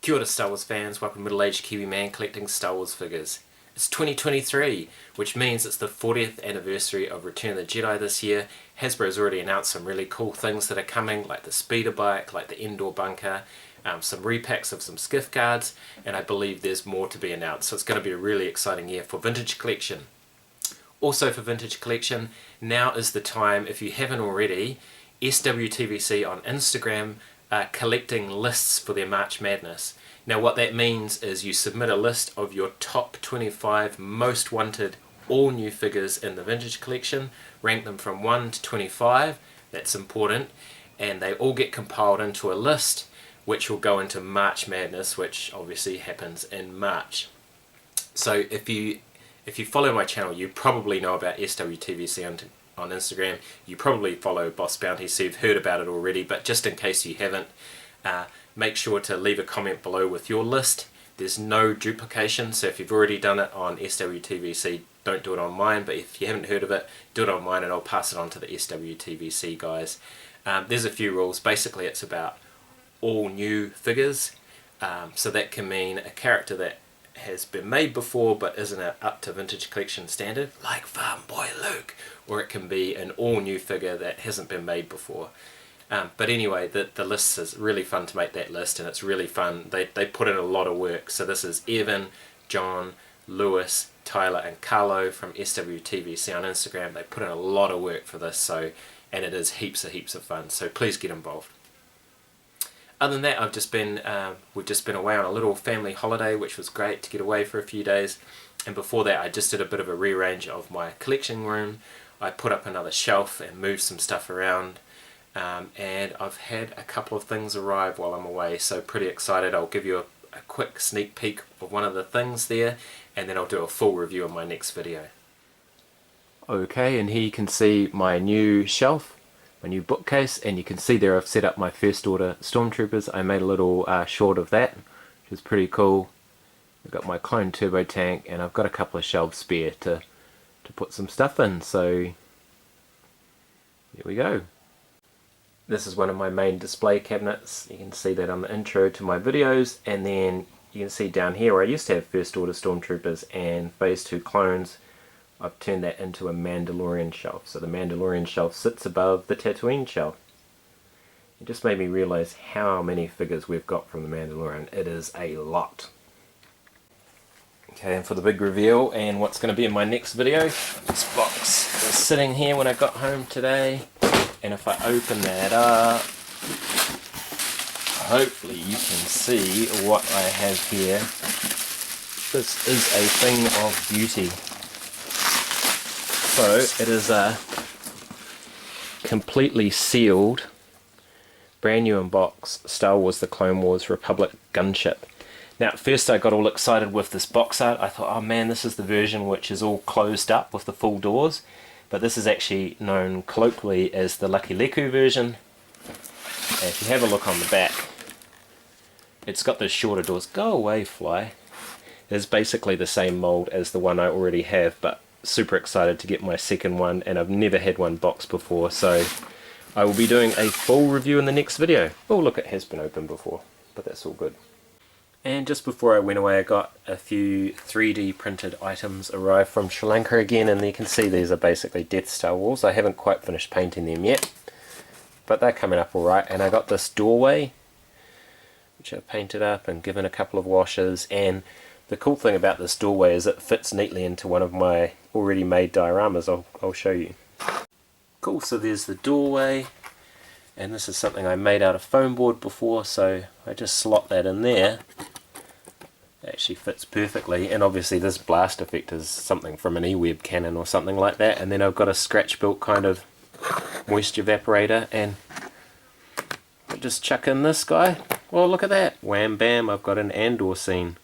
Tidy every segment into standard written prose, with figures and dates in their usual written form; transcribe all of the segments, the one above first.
Kia ora Star Wars fans, welcome to Middle-Aged Kiwi Man collecting Star Wars figures. It's 2023, which means it's the 40th anniversary of Return of the Jedi this year. Hasbro's already announced some really cool things that are coming, like the speeder bike, like the indoor bunker, some repacks of some skiff guards, and I believe there's more to be announced, so it's going to be a really exciting year for Vintage Collection. Also for Vintage Collection, now is the time, if you haven't already, SWTVC on Instagram collecting lists for their March Madness. Now what that means is you submit a list of your top 25 most wanted all new figures in the Vintage Collection, rank them from 1 to 25, that's important, and they all get compiled into a list which will go into March Madness, which obviously happens in March. So if you follow my channel, you probably know about SWTVC on Instagram. You probably follow Boss Bounty, so you've heard about it already, but just in case you haven't, make sure to leave a comment below with your list. There's no duplication, so if you've already done it on SWTVC, don't do it on mine, but if you haven't heard of it, do it on mine and I'll pass it on to the SWTVC guys. There's a few rules. Basically it's about all new figures, so that can mean a character that has been made before but isn't up to Vintage Collection standard, like Farm Boy Luke, or it can be an all new figure that hasn't been made before. But anyway, the list is really fun to make that list, and it's really fun. They put in a lot of work. So this is Evan, John, Lewis, Tyler and Carlo from SWTVC on Instagram. They put in a lot of work for this, and it is heaps of fun, so please get involved. Other than that, we've just been away on a little family holiday, which was great to get away for a few days. And before that, I just did a bit of a rearrange of my collection room. I put up another shelf and moved some stuff around. And I've had a couple of things arrive while I'm away, so pretty excited. I'll give you a quick sneak peek of one of the things there, and then I'll do a full review in my next video. Okay, and here you can see my new shelf, my new bookcase, and you can see there I've set up my First Order Stormtroopers. I made a little short of that, which is pretty cool. I've got my clone turbo tank, and I've got a couple of shelves spare to put some stuff in, so here we go. This is one of my main display cabinets. You can see that on the intro to my videos, and then you can see down here where I used to have First Order Stormtroopers and Phase 2 clones, I've turned that into a Mandalorian shelf. So the Mandalorian shelf sits above the Tatooine shelf. It just made me realize how many figures we've got from the Mandalorian. It is a lot. Okay, and for the big reveal and what's going to be in my next video, this box was sitting here when I got home today, and if I open that up, hopefully you can see what I have here. This is a thing of beauty. So it is a completely sealed, brand new in box Star Wars The Clone Wars Republic gunship. Now at first I got all excited with this box art. I thought, oh man, this is the version which is all closed up with the full doors, but this is actually known colloquially as the Lucky Leku version. And if you have a look on the back, it's got the shorter doors. Go away, fly. It's basically the same mold as the one I already have, but super excited to get my second one, and I've never had one boxed before, so I will be doing a full review in the next video. Oh look, it has been opened before, but that's all good. And just before I went away, I got a few 3D printed items arrived from Sri Lanka again, and you can see these are basically Death Star walls. I haven't quite finished painting them yet, but they're coming up alright. And I got this doorway, which I've painted up and given a couple of washes, and the cool thing about this doorway is it fits neatly into one of my already made dioramas. I'll show you. Cool, so there's the doorway, and this is something I made out of foam board before, so I just slot that in there. It actually fits perfectly, and obviously this blast effect is something from an E-Web cannon or something like that, and then I've got a scratch built kind of moisture evaporator, and I just chuck in this guy. Well, look at that, wham bam, I've got an Andor scene.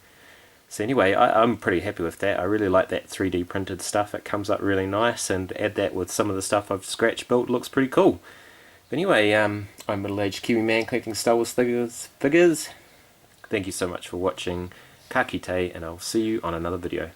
So anyway, I'm pretty happy with that. I really like that 3D printed stuff. It comes up really nice, and add that with some of the stuff I've scratch built, looks pretty cool. But anyway, I'm Middle-Aged Kiwi Man collecting Star Wars figures. Thank you so much for watching. Ka kite, and I'll see you on another video.